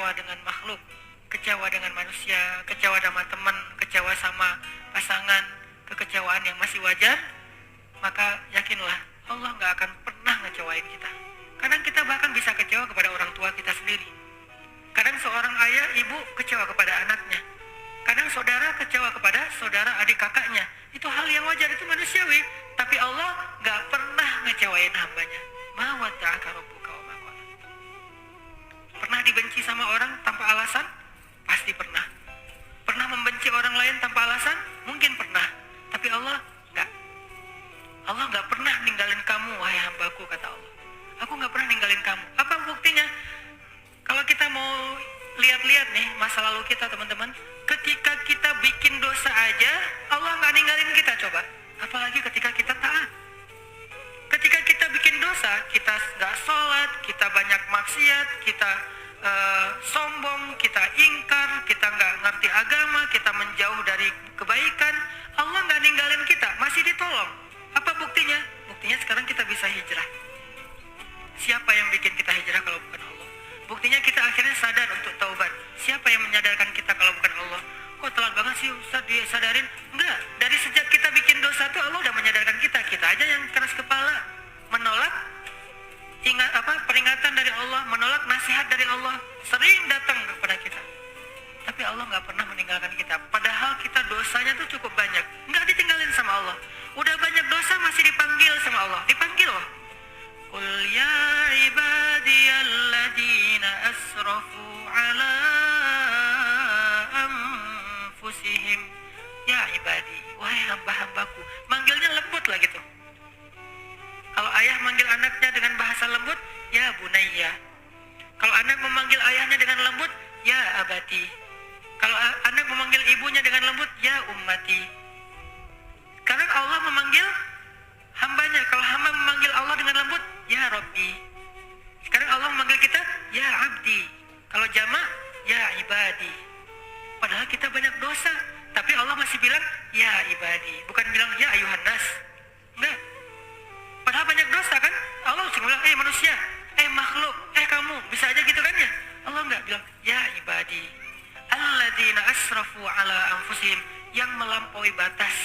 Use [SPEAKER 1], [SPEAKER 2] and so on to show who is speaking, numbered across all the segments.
[SPEAKER 1] kecewa dengan makhluk, kecewa dengan manusia, kecewa sama teman, kecewa sama pasangan, kekecewaan yang masih wajar, maka yakinlah Allah nggak akan pernah ngecewain kita. Kadang kita bahkan bisa kecewa kepada orang tua kita sendiri. Kadang seorang ayah, ibu kecewa kepada anaknya. Kadang saudara kecewa kepada saudara adik kakaknya. Itu hal yang wajar, itu manusiawi. Tapi Allah nggak pernah ngecewain hambanya. Ma wadda'aka rabbuka wa ma qala. Pernah dibenci sama orang tanpa alasan? Pasti pernah. Pernah membenci orang lain tanpa alasan? Mungkin pernah. Tapi Allah nggak. Allah nggak pernah ninggalin kamu, wahai hambaku, kata Allah. Aku nggak pernah ninggalin kamu. Apa buktinya? Kalau kita mau lihat-lihat nih masa lalu kita, teman-teman, ketika kita bikin dosa aja Allah nggak ninggalin kita, coba. Apalagi ketika kita taat. Ketika kita bikin dosa, kita nggak sholat, kita banyak maksiat, kita sombong, kita ingkar, kita nggak ngerti agama, kita menjauh dari kebaikan, Allah nggak ninggalin kita, masih ditolong. Apa buktinya? Buktinya sekarang kita bisa hijrah. Siapa yang bikin kita hijrah kalau bukan Allah? Buktinya kita akhirnya sadar untuk taubat. Siapa yang menyadarkan kita kalau bukan Allah? Kok telat banget sih Ustaz disadarin? Enggak, dari sejak kita bikin dosa tuh Allah udah menyadarkan kita. Kita aja yang keras kepala, menolak peringatan dari Allah, menolak nasihat dari Allah, sering datang kepada kita. Tapi Allah nggak pernah meninggalkan kita. Padahal kita dosanya tuh cukup banyak, nggak ditinggalin sama Allah. Udah banyak dosa masih dipanggil sama Allah, dipanggil loh. Qul ya ibadiyalladzina asrafu ala anfusihim. Ya ibadi, wahai hamba-hambaku. Manggilnya lembut lah gitu. Kalau ayah manggil anaknya dengan bahasa lembut, ya bunayya. Kalau anak memanggil ayahnya dengan lembut, ya abati. Kalau anak memanggil ibunya dengan lembut, ya ummati. Karena Allah memanggil hambanya. Kalau hamba memanggil Allah dengan lembut, ya Rabbi. Sekarang Allah memanggil kita, ya abdi. Kalau jamak, ya ibadi. Padahal kita banyak dosa, tapi Allah masih bilang, ya ibadi. Bukan bilang, ya ayuhan nas. Enggak. Padahal banyak dosa kan? Allah langsung bilang, manusia, makhluk, kamu. Bisa aja gitu kan ya? Allah enggak bilang, ya ibadi. Alladzina asrafu ala anfusihim. Yang melampaui batas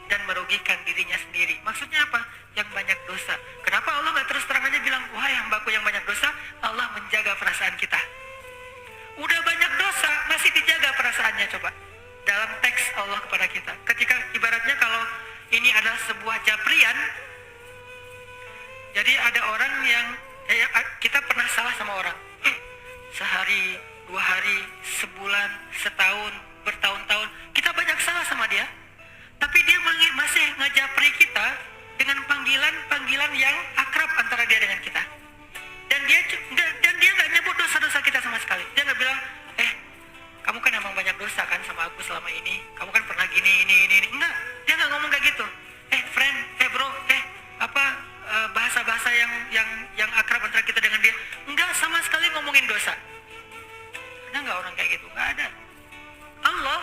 [SPEAKER 1] dan merugikan dirinya sendiri. Maksudnya apa? Yang banyak dosa. Kenapa Allah nggak terus terang aja bilang, wahai hambaku yang banyak dosa? Allah menjaga perasaan kita. Udah banyak dosa, masih dijaga perasaannya, coba. Dalam teks Allah kepada kita. Ketika ibaratnya kalau ini adalah sebuah japrian, jadi ada orang yang, kita pernah salah sama orang. Sehari, 2 hari, sebulan, setahun, bertahun-tahun, kita banyak salah sama dia. Tapi dia masih ngejapri kita dengan panggilan-panggilan yang akrab antara dia dengan kita. Dan dia nggak nyebut dosa-dosa kita sama sekali. Dia nggak bilang, kamu kan emang banyak dosa kan sama aku selama ini. Kamu kan pernah gini, ini. Enggak, dia nggak ngomong kayak gitu. Friend, bro, bahasa-bahasa yang akrab antara kita dengan dia. Enggak sama sekali ngomongin dosa. Ada nggak orang kayak gitu? Nggak ada. Allah,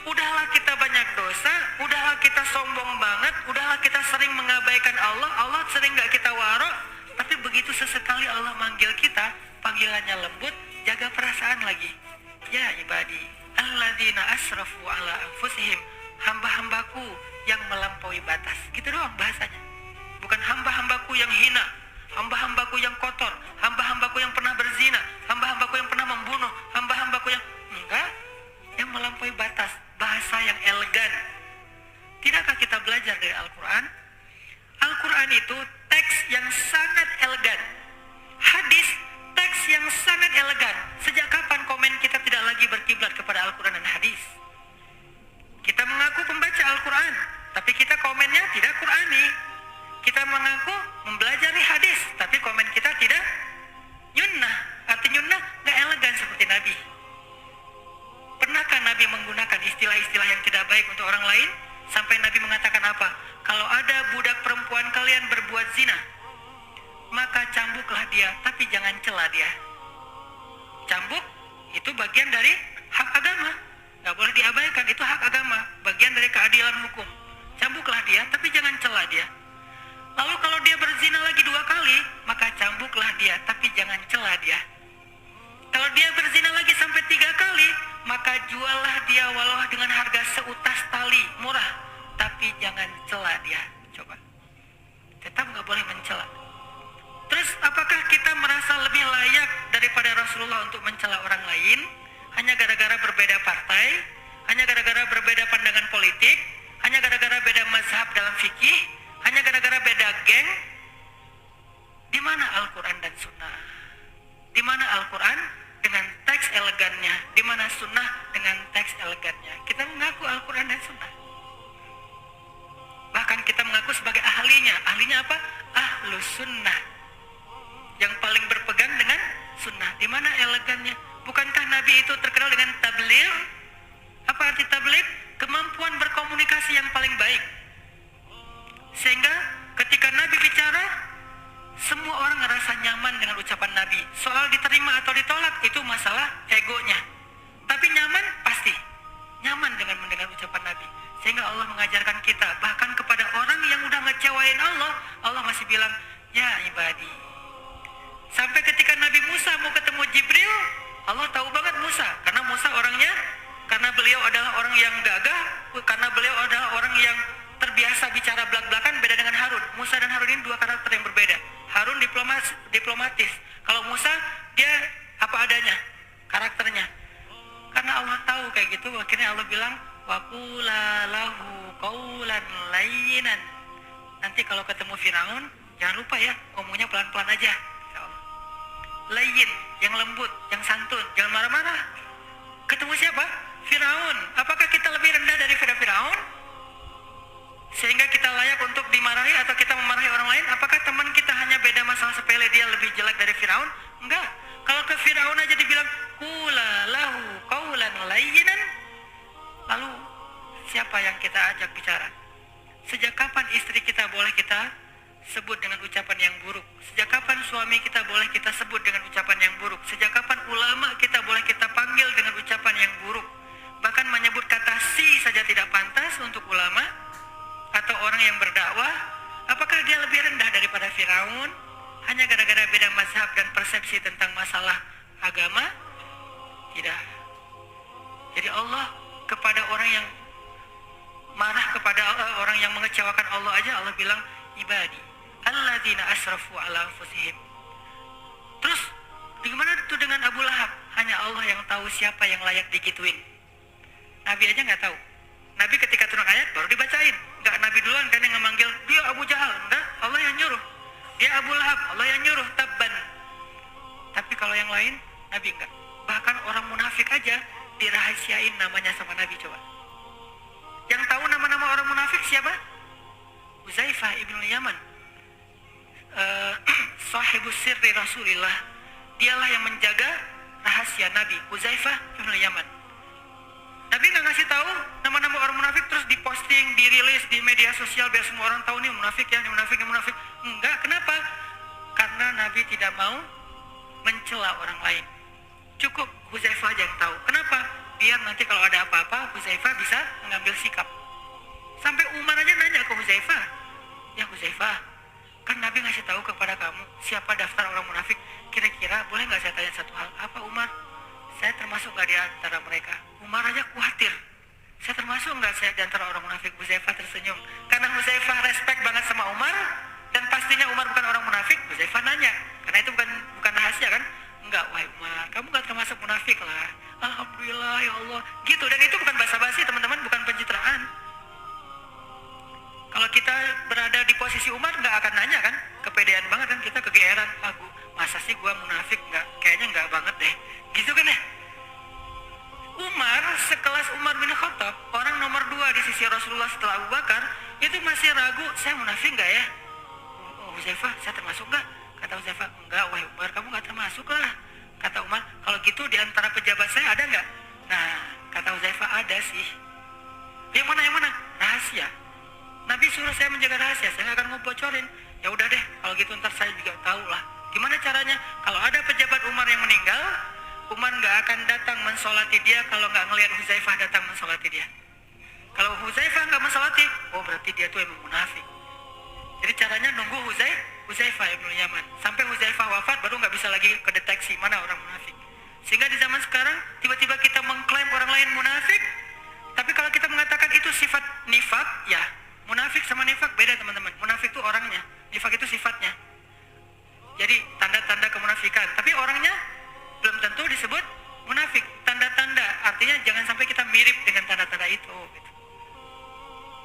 [SPEAKER 1] udahlah kita banyak dosa, udahlah kita sombong banget, udahlah kita sering mengabaikan Allah, Allah sering gak kita warok, tapi begitu sesekali Allah manggil kita, panggilannya lembut, jaga perasaan lagi. Ya ibadi, alladzina asrafu ala anfusihim, hamba-hambaku yang melampaui batas. Gitu doang bahasanya. Bukan hamba-hambaku yang hina, hamba-hambaku yang kotor, hamba-hambaku yang pernah berzina, hamba-hambaku yang pernah membunuh, hamba-hambaku yang enggak, yang melampaui batas. Bahasa yang elegan. Tidakkah kita belajar dari Al-Quran? Al-Quran itu teks yang sangat elegan. Hadis, teks yang sangat elegan. Sejak kapan komen kita tidak lagi berkiblat kepada Al-Quran dan hadis? Kita mengaku pembaca Al-Quran, tapi kita komennya tidak Qurani. Kita mengaku mempelajari hadis, tapi komen kita tidak nyunnah. Arti nyunnah gak elegan seperti Nabi. Pernahkah Nabi menggunakan istilah-istilah yang tidak baik untuk orang lain? Sampai Nabi mengatakan apa? Kalau ada budak perempuan kalian berbuat zina, maka cambuklah dia, tapi jangan cela dia. Cambuk itu bagian dari hak agama. Gak boleh diabaikan, itu hak agama. Bagian dari keadilan hukum. Cambuklah dia, tapi jangan cela dia. Lalu kalau dia berzina lagi 2 kali, maka cambuklah dia, tapi jangan cela dia. Kalau dia berzina lagi sampai 3 kali, maka juallah dia walau dengan harga seutas tali, murah. Tapi jangan cela dia. Coba. Tetap nggak boleh mencela. Terus apakah kita merasa lebih layak daripada Rasulullah untuk mencela orang lain? Hanya gara-gara berbeda partai? Hanya gara-gara berbeda pandangan politik? Hanya gara-gara beda mazhab dalam fikih? Hanya gara-gara beda geng? Di mana Al-Quran dan Sunnah? Di mana Al-Quran dengan teks elegannya? Di mana Sunnah dengan teks elegannya? Kita mengaku Al-Quran dan Sunnah. Bahkan kita mengaku sebagai ahlinya. Ahlinya apa? Ahlus Sunnah. Yang paling berpegang dengan Sunnah. Di mana elegannya? Bukankah Nabi itu terkenal dengan tabligh? Apa arti tabligh? Kemampuan berkomunikasi yang paling baik. Sehingga ketika Nabi bicara, semua orang ngerasa nyaman dengan ucapan Nabi. Soal diterima atau ditolak itu masalah egonya. Tapi nyaman pasti. Nyaman dengan mendengar ucapan Nabi. Sehingga Allah mengajarkan kita, bahkan kepada orang yang udah ngecewain Allah, Allah masih bilang, ya ibadi. Sampai ketika Nabi Musa mau ketemu Jibril, Allah tahu banget Musa. Karena Musa orangnya, karena beliau adalah orang yang gagah, karena beliau adalah orang yang terbiasa bicara belak-belakan, beda dengan Harun. Musa dan Harun ini dua karakter yang berbeda. Harun diplomatis. Kalau Musa, dia apa adanya, karakternya. Karena Allah tahu kayak gitu, akhirnya Allah bilang, waqula lahu qawlan layyinan. Nanti kalau ketemu Firaun, jangan lupa ya, ngomongnya pelan-pelan aja. Layyin, yang lembut, yang santun, jangan marah-marah. Ketemu siapa? Firaun. Apakah kita lebih rendah dari Firaun? Sehingga kita layak untuk dimarahi atau kita memarahi orang lain? Apakah teman kita hanya beda masalah sepele, dia lebih jelek dari Firaun? Enggak. Kalau ke Firaun aja dibilang qula lahu qawlan layyinan, lalu siapa yang kita ajak bicara? Sejak kapan istri kita boleh kita sebut dengan ucapan yang buruk? Sejak kapan suami kita boleh kita sebut dengan ucapan yang buruk? Sejak kapan ulama kita boleh kita panggil dengan ucapan yang buruk? Bahkan menyebut kata si saja tidak pantas untuk ulama atau orang yang berdakwah. Apakah dia lebih rendah daripada Firaun? Hanya gara-gara beda mazhab dan persepsi tentang masalah agama? Tidak. Jadi Allah kepada orang yang marah, kepada orang yang mengecewakan Allah aja Allah bilang ibadi alladzina asrafu ala anfusihim. Terus bagaimana itu dengan Abu Lahab? Hanya Allah yang tahu siapa yang layak digituin. Nabi aja nggak tahu. Nabi ketika turun ayat baru dibacain. Nggak Nabi duluan kan yang memanggil, dia Abu Jahal. Enggak, Allah yang nyuruh. Dia Abu Lahab, Allah yang nyuruh, tabban. Tapi kalau yang lain, Nabi enggak. Bahkan orang munafik aja dirahasiain namanya sama Nabi. Coba. Yang tahu nama-nama orang munafik siapa? Huzaifah ibn Yaman. Sahibus sirri Rasulillah. Dialah yang menjaga rahasia Nabi, Huzaifah ibn Yaman. Nabi nggak ngasih tahu nama-nama orang munafik terus diposting, dirilis di media sosial biar semua orang tahu nih munafik ya, nih munafik, nih munafik. Enggak, kenapa? Karena Nabi tidak mau mencela orang lain. Cukup Huzaifah aja yang tahu. Kenapa? Biar nanti kalau ada apa-apa Huzaifah bisa mengambil sikap. Sampai Umar aja nanya ke Huzaifah, ya Huzaifah, kan Nabi ngasih tahu kepada kamu siapa daftar orang munafik. Kira-kira boleh nggak saya tanya satu hal? Apa Umar? Saya termasuk nggak di antara mereka? Umar aja khawatir. Saya termasuk nggak saya di antara orang munafik? Huzaifah tersenyum. Karena Huzaifah respect banget sama Umar dan pastinya Umar bukan orang munafik. Huzaifah nanya, karena itu bukan rahasia kan? Enggak, wahai Umar, kamu nggak termasuk munafik lah. Alhamdulillah ya Allah. Gitu, dan itu bukan basa-basi teman-teman, bukan pencitraan. Kalau kita berada di posisi Umar nggak akan nanya kan? Kepedean banget kan, kita kegeeran. Masa sih gua munafik? Nggak, kayaknya nggak banget deh. Gitu kan ya? Umar, sekelas Umar bin Khattab, orang nomor 2 di sisi Rasulullah setelah Abu Bakar, itu masih ragu, saya munafik nggak ya? Huzaifah, saya termasuk nggak? Kata Huzaifah, enggak, wahai Umar, kamu nggak termasuk lah. Kata Umar, kalau gitu di antara pejabat saya ada nggak? Nah, kata Huzaifah, ada sih. Yang mana? Rahasia. Nabi suruh saya menjaga rahasia, saya nggak akan ngebocorin. Ya udah deh, kalau gitu ntar saya juga tahu lah. Gimana caranya? Kalau ada pejabat Umar yang meninggal, Umar nggak akan datang mensolati dia kalau nggak ngelihat Huzaifah datang mensolati dia. Kalau Huzaifah nggak mensolati, oh berarti dia tuh emang munafik. Jadi caranya nunggu Huzaifah ibn Yaman sampai Huzaifah wafat baru nggak bisa lagi kedeteksi mana orang munafik. Sehingga di zaman sekarang tiba-tiba kita mengklaim orang lain munafik, tapi kalau kita mengatakan itu sifat nifak, ya munafik sama nifak beda teman-teman. Munafik itu orangnya, nifak itu sifatnya. Jadi tanda-tanda kemunafikan, tapi orangnya belum tentu disebut munafik. Tanda-tanda artinya jangan sampai kita mirip dengan tanda-tanda itu gitu.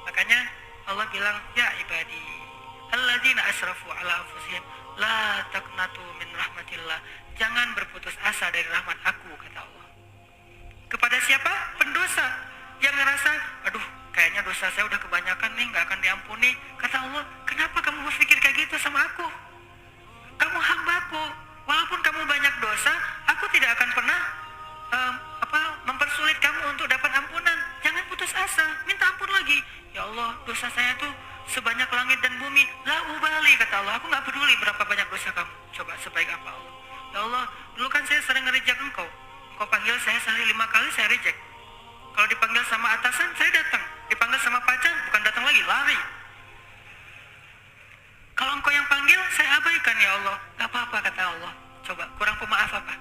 [SPEAKER 1] Makanya Allah bilang, ya ibadi alladzina asrafu ala anfusihim la taqnatu min rahmatillah. Jangan berputus asa dari rahmat aku, kata Allah. Kepada siapa? Pendosa yang ngerasa, aduh kayaknya dosa saya udah kebanyakan nih, gak akan diampuni. Kata Allah, kenapa kamu berpikir kayak gitu sama aku? Kamu hambaku, walaupun kamu banyak dosa, aku tidak akan pernah mempersulit kamu untuk dapat ampunan. Jangan putus asa, minta ampun lagi. Ya Allah, dosa saya tuh sebanyak langit dan bumi. La ubali, kata Allah, aku gak peduli berapa banyak dosa kamu. Coba sebaik apa Allah. Ya Allah, dulu kan saya sering nge-reject engkau. Engkau panggil saya sehari 5 kali, saya reject. Kalau dipanggil sama atasan, saya datang. Dipanggil sama pacar, bukan datang lagi, lari. Kalau engkau yang panggil, saya abaikan ya Allah. Gak apa-apa, kata Allah. Coba, kurang pemaaf apa?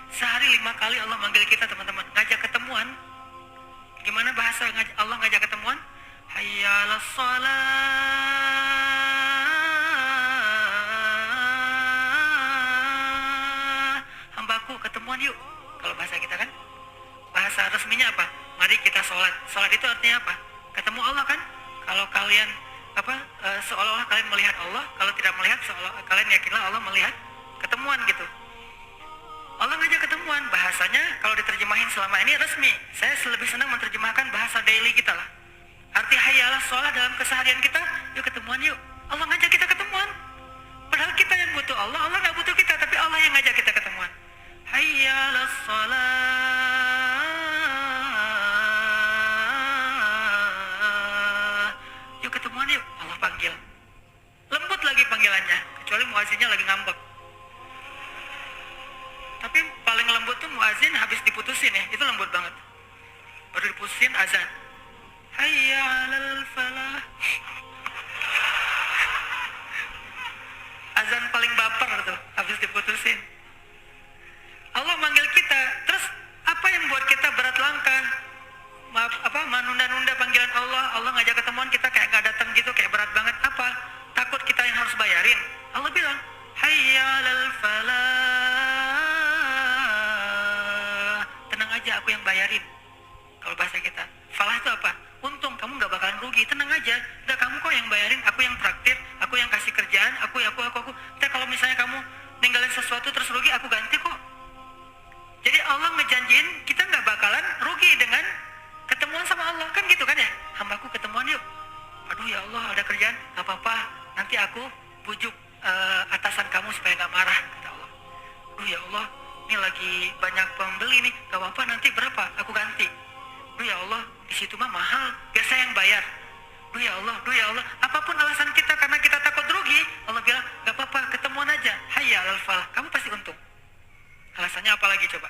[SPEAKER 1] Sehari 5 kali Allah manggil kita, teman-teman. Ngajak ketemuan. Gimana bahasa Allah ngajak ketemuan? Hayya 'alas shalah. Hambaku, ketemuan yuk. Kalau bahasa kita kan? Bahasa resminya apa? Mari kita sholat. Sholat itu artinya apa? Ketemu Allah kan? Kalau kalian seolah-olah kalian melihat Allah, kalau tidak melihat seolah kalian yakinlah Allah melihat, ketemuan gitu. Allah ngajak ketemuan, bahasanya kalau diterjemahin selama ini resmi. Saya lebih senang menerjemahkan bahasa daily kita lah. Arti hayya 'alas shalah dalam keseharian kita, yuk ketemuan yuk. Allah ngajak kita ketemuan. Padahal kita yang butuh Allah, Allah nggak butuh kita, tapi Allah yang ngajak kita ketemuan. Hayya 'alas shalah. Yuk ketemuan yuk, Allah panggil. Lembut lagi panggilannya, kecuali muazinnya lagi ngambek. Tapi paling lembut tuh muazin habis diputusin ya, itu lembut banget. Baru diputusin azan. Hayya 'alal falah. Azan paling baper tuh, habis diputusin. Allah manggil kita, terus apa yang buat kita berat langkah? Menunda-nunda panggilan Allah. Allah ngajak ketemuan kita kayak gak datang gitu, kayak berat banget. Apa? Takut kita yang harus bayarin. Allah bilang, hayya 'alal falah. Tenang aja, aku yang bayarin. Kalau bahasa kita, falah itu apa? Untung, kamu gak bakalan rugi, tenang aja. Udah kamu kok yang bayarin, aku yang traktir, aku yang kasih kerjaan, aku. Ntar kalau misalnya kamu ninggalin sesuatu terus rugi, aku ganti kok. Jadi Allah ngejanjiin kita gak bakalan rugi dengan ketemuan sama Allah, kan gitu kan ya? Hambaku ketemuan yuk. Aduh ya Allah, ada kerjaan, gak apa-apa, nanti aku bujuk atasan kamu supaya gak marah, kata Allah. Aduh ya Allah, ini lagi banyak pembeli nih, gak apa-apa, nanti berapa, aku ganti. Aduh ya Allah, di situ mah mahal, biar saya yang bayar. Aduh ya Allah, apapun alasan kita karena kita takut rugi, Allah bilang, gak apa-apa, ketemuan aja. Hayya 'alal falah, kamu pasti untung. Alasannya apa lagi coba?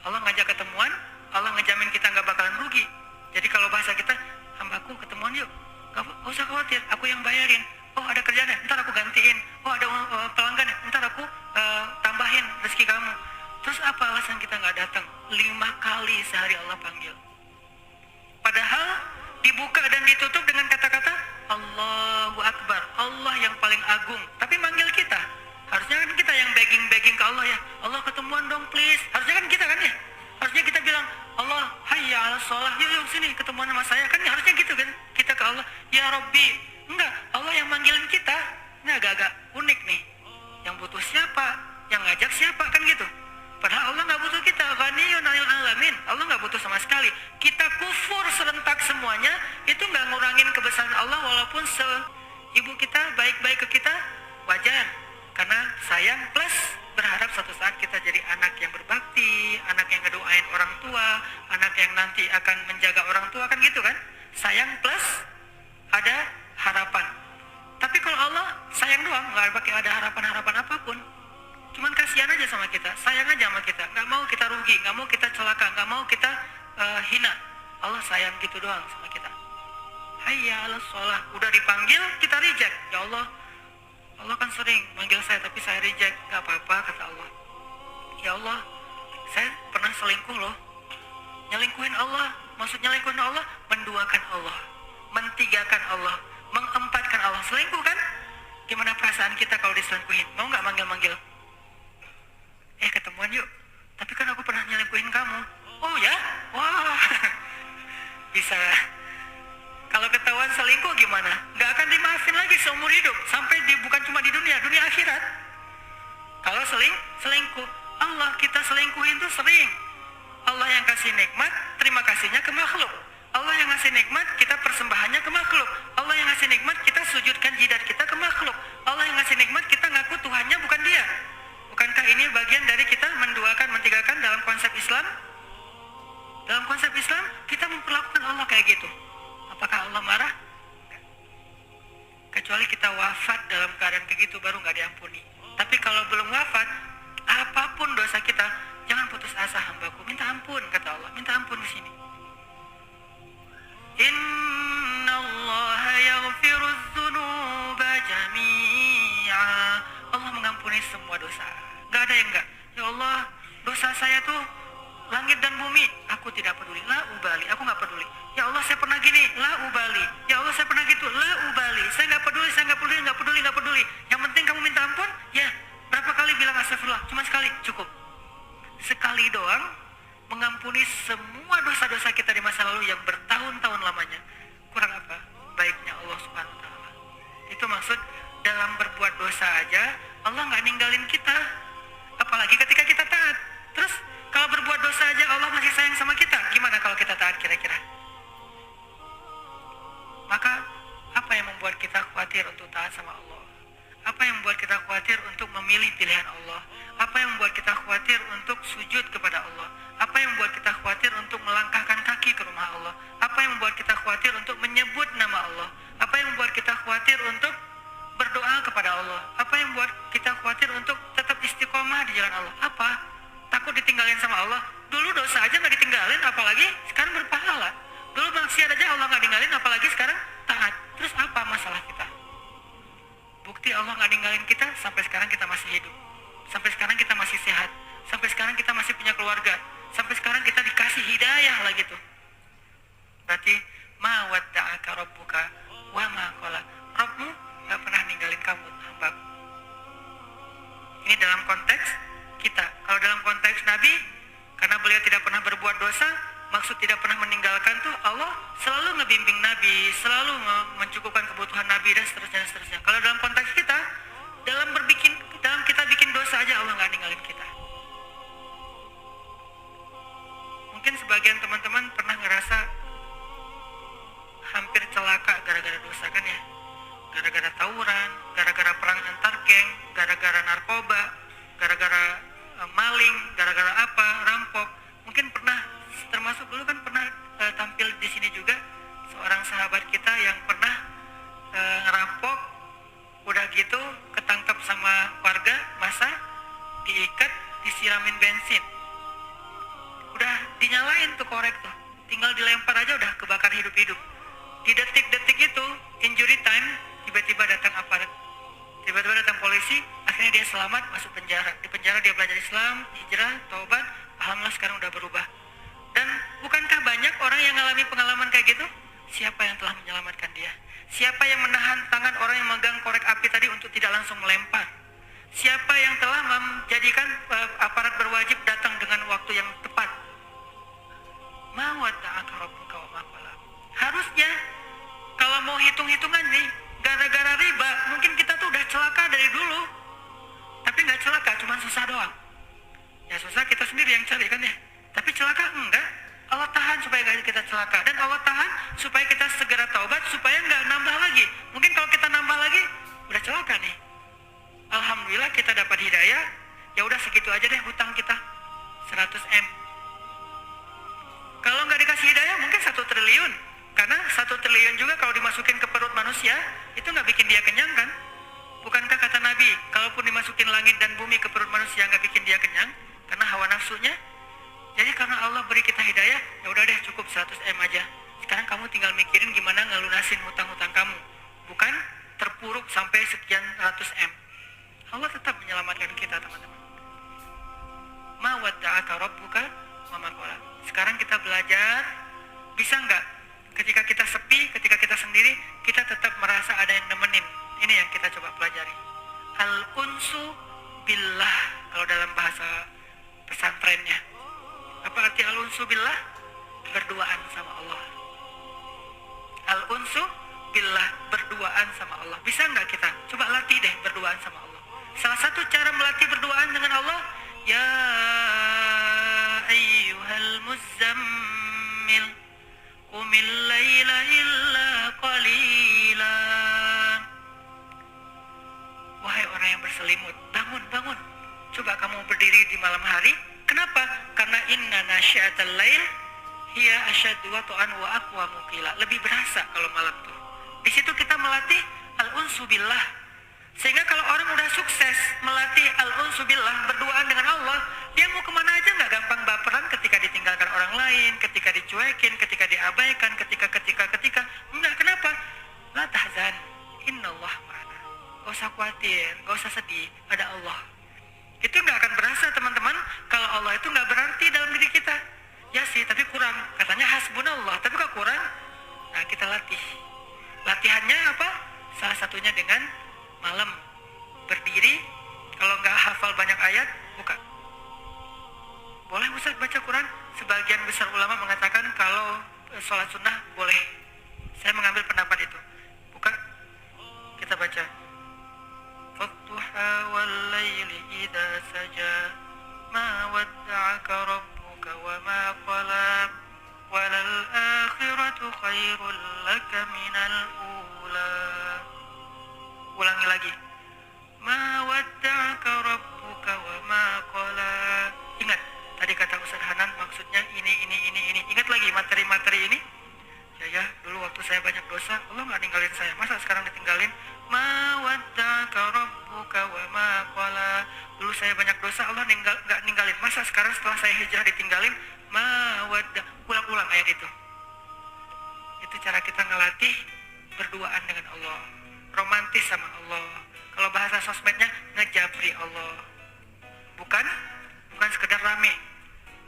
[SPEAKER 1] Allah ngajak ketemuan, Allah ngejamin kita gak bakalan rugi. Jadi kalau bahasa kita, hambaku ketemuan yuk, gak usah khawatir, aku yang bayarin. Oh ada kerjaan ya, ntar aku gantiin. Oh ada pelanggan ya, ntar aku tambahin rezeki kamu. Terus apa alasan kita gak datang? 5 kali sehari Allah panggil. Padahal dibuka dan ditutup dengan kata-kata Allahu Akbar, Allah yang paling agung. Tapi manggil kita, harusnya kan kita yang begging ke Allah ya, Allah ketemuan dong please. Harusnya kan kita kan ya, harusnya kita bilang Allah hayya 'alas shalah, yuk sini ketemuan sama saya, kan harusnya gitu kan. Kita ke Allah, ya Rabbi. Enggak, Allah yang manggilin kita. Ini agak-agak unik nih. Yang butuh siapa? Yang ngajak siapa? Kan gitu. Padahal Allah nggak butuh kita. Ghaniyun 'anil alamin. Allah nggak butuh sama sekali. Kita kufur serentak semuanya, itu nggak ngurangin kebesaran Allah. Walaupun ibu kita baik-baik ke kita, wajar. Karena sayang plus berharap suatu saat kita jadi anak yang berbakti, anak yang ngedoain orang tua, anak yang nanti akan menjaga orang tua, kan gitu kan. Sayang plus ada harapan. Tapi kalau Allah sayang doang, nggak pakai ada harapan-harapan apapun. Cuman kasihan aja sama kita, sayang aja sama kita, nggak mau kita rugi, nggak mau kita celaka, nggak mau kita hina. Allah sayang gitu doang sama kita. Hayya 'alas shalah, udah dipanggil kita reject. Ya Allah, Allah kan sering manggil saya tapi saya reject. Gak apa-apa, kata Allah. Ya Allah, saya pernah selingkuh loh. Nyelingkuhin Allah, maksud nyelingkuhin Allah, menduakan Allah, mentigakan Allah, mengempatkan Allah. Selingkuh kan? Gimana perasaan kita kalau diselingkuhin? Mau nggak manggil-manggil? Ketemuan yuk. Tapi kan aku pernah nyelingkuhin kamu. Oh ya? Wah. Bisa. Kalau ketahuan selingkuh gimana? Nggak akan dimaafin lagi seumur hidup. Sampai bukan cuma di dunia akhirat. Kalau selingkuh, Allah kita selingkuhin tuh sering. Allah yang kasih nikmat, terima kasihnya ke makhluk. Allah yang ngasih nikmat, kita persembahannya ke makhluk. Allah yang ngasih nikmat, kita sujudkan jidat kita ke makhluk. Allah yang ngasih nikmat, kita ngaku Tuhannya bukan dia. Bukankah ini bagian dari kita menduakan, mentigakan dalam konsep Islam? Dalam konsep Islam, kita memperlakukan Allah kayak gitu. Apakah Allah marah? Kecuali kita wafat dalam keadaan kayak gitu, baru nggak diampuni. Tapi kalau belum wafat, apapun dosa kita, jangan putus asa hambaku, minta ampun, kata Allah. Minta ampun di sini. Inna Allah yaghfiru dzunuba jami'a. Allah mengampuni semua dosa. Gak ada yang enggak. Ya Allah, dosa saya tuh langit dan bumi, aku tidak peduli. La ubali, aku gak peduli. Ya Allah, saya pernah gini, la ubali. Ya Allah, saya pernah gitu, la ubali. Saya gak peduli, gak peduli. Yang penting kamu minta ampun, ya. Berapa kali bilang astagfirullah? Cuma sekali, cukup. Sekali doang mengampuni semua dosa-dosa kita di masa lalu yang bertahun-tahun lamanya. Kurang apa? Baiknya Allah Subhanahu wa taala. Itu maksud dalam berbuat dosa aja Allah nggak ninggalin kita. Apalagi ketika kita taat. Terus kalau berbuat dosa aja Allah masih sayang sama kita, gimana kalau kita taat kira-kira? Maka apa yang membuat kita khawatir untuk taat sama Allah? Apa yang membuat kita khawatir untuk memilih pilihan Allah? Apa yang membuat kita khawatir untuk sujud kepada Allah? Apa yang membuat kita khawatir untuk melangkahkan kaki ke rumah Allah? Apa yang membuat kita khawatir untuk menyebut nama Allah? Apa yang membuat kita khawatir untuk berdoa kepada Allah? Apa yang membuat kita khawatir untuk tetap istiqomah di jalan Allah? Apa? Takut ditinggalin sama Allah? Dulu dosa aja nggak ditinggalin, apalagi sekarang berpahala. Dulu maksiat aja Allah nggak ninggalin, apalagi sekarang taat. Terus apa masalah kita? Bukti Allah nggak ninggalin kita, sampai sekarang kita masih hidup. Sampai sekarang kita masih sehat. Sampai sekarang kita masih punya keluarga. Sampai sekarang kita dikasih hidayah lagi tuh. Berarti ma wadda'aka rabbuka wa ma qala. Rabbmu gak pernah ninggalin kamu, hambaku. Ini dalam konteks kita. Kalau dalam konteks Nabi, karena beliau tidak pernah berbuat dosa, maksud tidak pernah meninggalkan tuh Allah selalu ngebimbing Nabi, selalu mencukupkan kebutuhan Nabi dan seterusnya. Kalau dalam konteks kita, dalam kita bikin dosa aja Allah nggak ninggalin kita. Mungkin sebagian teman-teman pernah ngerasa hampir celaka gara-gara dosa kan ya? Gara-gara tawuran, gara-gara perang antar geng, gara-gara narkoba, gara-gara maling, gara-gara apa, rampok. Mungkin pernah, termasuk dulu kan pernah tampil di sini juga seorang sahabat kita yang pernah ngerampok, udah gitu ketangkap sama warga masa, diikat, disiramin bensin, udah dinyalain tuh korek tuh, tinggal dilempar aja udah kebakar hidup-hidup. Di detik-detik itu injury time, tiba-tiba datang aparat, tiba-tiba datang polisi, akhirnya dia selamat masuk penjara. Di penjara dia belajar Islam, hijrah, taubat, alhamdulillah sekarang udah berubah. Dan bukankah banyak orang yang mengalami pengalaman kayak gitu? Siapa yang telah menyelamatkan dia? Siapa yang menahan tangan orang yang memegang korek api tadi untuk tidak langsung melempar? Siapa yang telah menjadikan aparat berwajib datang dengan waktu yang tepat? Ma wadda'aka rabbuka wa ma qala. Harusnya kalau mau hitung-hitungan nih, gara-gara riba mungkin kita tuh udah celaka dari dulu. Tapi nggak celaka, cuma susah doang. Ya susah kita sendiri yang cari kan ya. Tapi celaka enggak. Allah tahan supaya nggak kita celaka, dan Allah tahan supaya kita segera taubat, supaya nggak nambah lagi. Mungkin kalau kita nambah lagi, udah celaka nih. Alhamdulillah kita dapat hidayah. Ya udah segitu aja deh hutang kita, 100 M. Kalau nggak dikasih hidayah mungkin 1 triliun. Karena 1 triliun juga kalau dimasukin ke perut manusia, itu nggak bikin dia kenyang kan? Bukankah kata Nabi, kalaupun dimasukin langit dan bumi ke perut manusia nggak bikin dia kenyang, karena hawa nafsunya. Jadi karena Allah beri kita hidayah, ya udah deh cukup 100 M aja. Sekarang kamu tinggal mikirin gimana ngelunasin hutang-hutang kamu, bukan terpuruk sampai sekian ratus M. Allah tetap menyelamatkan kita, teman-teman. ma wadda'aka rabbuka wa ma qala. Sekarang kita belajar, bisa nggak ketika kita sepi, ketika kita sendiri, kita tetap merasa ada yang nemenin. Ini yang kita coba pelajari. Al-unsu billah, kalau dalam bahasa pesantrennya. Apa arti al-unsu billah? Berduaan sama Allah. Al-unsu billah, berduaan sama Allah. Bisa nggak kita? Coba latih deh berduaan sama Allah. Salah satu cara melatih berduaan dengan Allah, ya ayyuhal muzammil qumil laila illa qalila. Wahai orang yang berselimut, bangun, bangun. Coba kamu berdiri di malam hari. Kenapa? Karena inna nasyiatal lail hiya asyaddu wat'an wa aqwamu qila. Lebih berasa kalau malam tuh. Di situ kita melatih al-unsu billah. Sehingga kalau orang udah sukses melatih al-unsu billah, berduaan dengan Allah, dia mau kemana aja nggak gampang baperan ketika ditinggalkan orang lain, ketika dicuekin, ketika diabaikan, ketika. Enggak, kenapa? La tahzan, innallah ma'ana. Gak usah khawatir, gak usah sedih, ada Allah. Itu nggak akan berasa teman-teman kalau Allah itu nggak berarti dalam diri kita. Ya sih, tapi kurang. Katanya hasbunallah, tapi kok kurang? Nah, kita latih. Latihannya apa? Salah satunya dengan malam berdiri. Kalau nggak hafal banyak ayat, buka. Boleh Ustaz baca Quran? Sebagian besar ulama mengatakan kalau sholat sunnah boleh. Saya mengambil pendapat itu. Buka, kita baca. Wadduha wal laili idza saja ma wadda'aka rabbuka wa ma qala walal akhiratu khairul laka minal ula. Ulangi lagi. Ma wadda'aka rabbuka wa ma qala. Ingat, tadi kata Ustaz Hanan maksudnya ini. Ingat lagi materi-materi ini. Ya, dulu waktu saya banyak dosa, Allah nggak ninggalin saya. Masa sekarang ditinggalin? Ma wadda'aka rabbuka wa ma qala. Dulu saya banyak dosa, Allah nggak ninggalin. Masa sekarang setelah saya hijrah ditinggalin? Ma wadda. Ulang-ulang ayat itu. Itu cara kita ngelatih berduaan dengan Allah, romantis sama Allah. Kalau bahasa sosmednya ngejabri Allah. Bukan sekedar rame.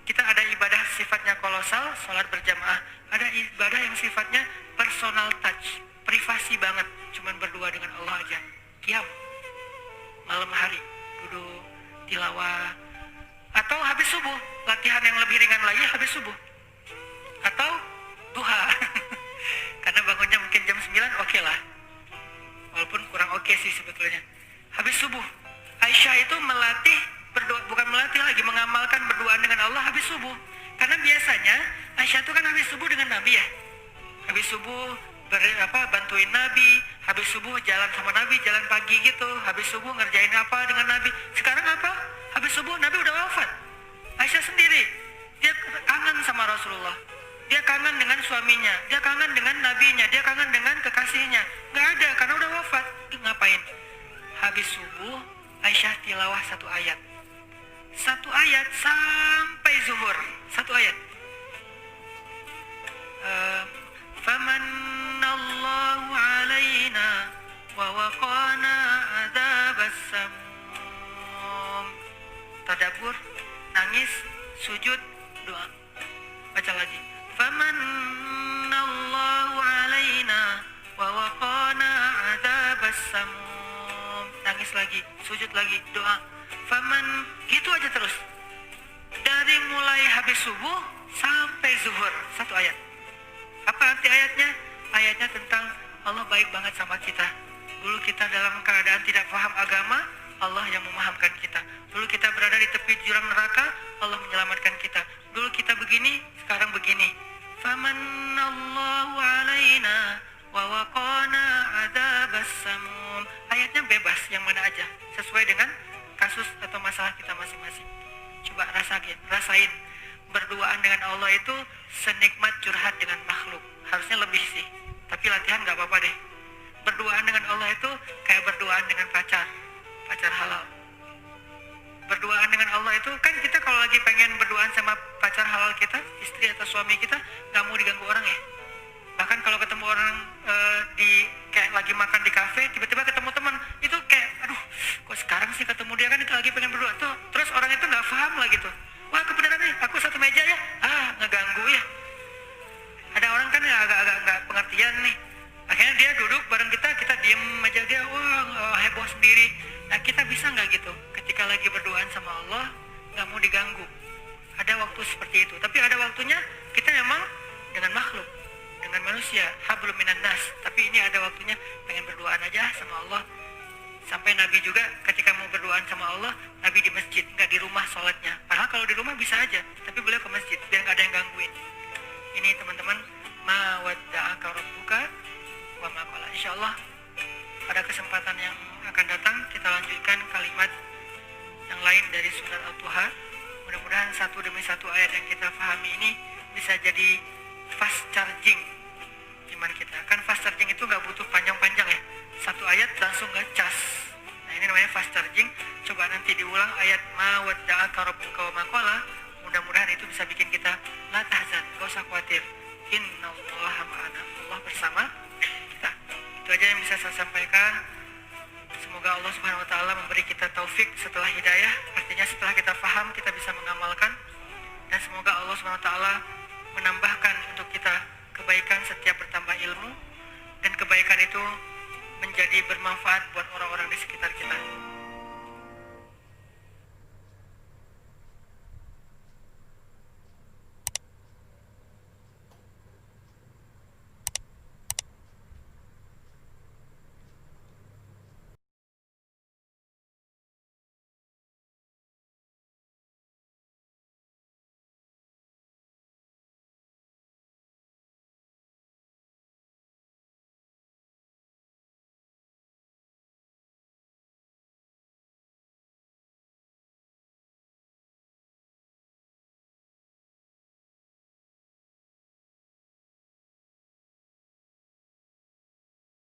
[SPEAKER 1] Kita ada ibadah sifatnya kolosal, sholat berjamaah. Ada ibadah yang sifatnya personal touch, privasi banget, cuman berdua dengan Allah aja. Qiyam, malam hari, duduk, tilawah. Atau habis subuh, latihan yang lebih ringan lagi habis subuh. Atau duha. Karena bangunnya mungkin jam 9, oke lah. Walaupun kurang oke sih sebetulnya. Habis subuh, Aisyah itu melatih berdoa, bukan melatih lagi, mengamalkan berduaan dengan Allah habis subuh. Karena biasanya Aisyah itu kan habis subuh dengan Nabi ya. Habis subuh bantuin Nabi, habis subuh jalan sama Nabi, jalan pagi gitu, habis subuh ngerjain apa dengan Nabi. Sekarang apa? Habis subuh Nabi udah wafat. Aisyah sendiri, dia kangen sama Rasulullah. Dia kangen dengan suaminya, dia kangen dengan nabinya, dia kangen dengan kekasihnya. Nggak ada, karena udah wafat. Ngapain? Habis subuh, Aisyah tilawah satu ayat sampai zuhur. Satu ayat. Famanallahu alaina wa waqana adzabas samum. Tadabbur, nangis, sujud, doa. Baca lagi. Famanallahu alaina wa waqana adzabas samum. Nangis lagi, sujud lagi, doa. Faman, gitu aja terus. Dari mulai habis subuh sampai zuhur, satu ayat. Apa arti ayatnya? Ayatnya tentang Allah baik banget sama kita. Dulu kita dalam keadaan tidak paham agama, Allah yang memahamkan kita. Dulu kita berada di tepi jurang neraka, Allah menyelamatkan kita. Dulu kita begini, sekarang begini. Famanallahu alaina wa waqana adzabas samum. Ayatnya bebas, yang mana aja, sesuai dengan kasus atau masalah kita masing-masing. Coba rasain berduaan dengan Allah itu senikmat curhat dengan makhluk. Harusnya lebih sih, tapi latihan gak apa-apa deh. Berduaan dengan Allah itu kayak berduaan dengan pacar halal. Berduaan dengan Allah itu kan kita kalau lagi pengen berduaan sama pacar halal kita, istri atau suami kita, gak mau diganggu orang ya. Bahkan kalau ketemu orang kayak lagi makan di kafe, tiba-tiba ketemu teman, itu kayak aduh, kok sekarang sih ketemu dia, kan kita lagi pengen berdoa tuh. Terus orang itu nggak paham lah gitu. meja ya, ngeganggu ya. Ada orang kan agak-agak nggak pengertian nih, akhirnya dia duduk bareng kita, kita diem aja, dia heboh sendiri. Nah kita bisa nggak gitu ketika lagi berduaan sama Allah nggak mau diganggu? Ada waktu seperti itu, tapi ada waktunya kita memang dengan makhluk, dengan manusia, hablum minan nas, tapi ini ada waktunya pengen berduaan aja sama Allah. Sampai Nabi juga ketika mau berduaan sama Allah, Nabi di masjid, nggak di rumah sholatnya. Padahal kalau di rumah bisa aja, tapi beliau ke masjid biar nggak ada yang gangguin. Ini teman-teman, ma wadda'aka rabbuka wa ma qala. Insyaallah pada kesempatan yang akan datang kita lanjutkan kalimat yang lain dari surat Al-Duha. Mudah-mudahan satu demi satu ayat yang kita pahami ini bisa jadi fast charging iman kita. Kan fast charging itu nggak butuh panjang-panjang ya, satu ayat langsung ngecas. Nah ini namanya fast charging. Coba nanti diulang ayat ma wadda'aka rabbuka wa ma qala. Mudah-mudahan itu bisa bikin kita la tahzan, gak usah khawatir, innallaha ma'ana, Allah bersama kita. Itu aja yang bisa saya sampaikan. Semoga Allah Subhanahu wa taala memberi kita taufik setelah hidayah, artinya setelah kita paham kita bisa mengamalkan, dan semoga Allah Subhanahu wa taala menambahkan untuk kita kebaikan setiap bertambah ilmu, dan kebaikan itu menjadi bermanfaat buat orang-orang di sekitar kita.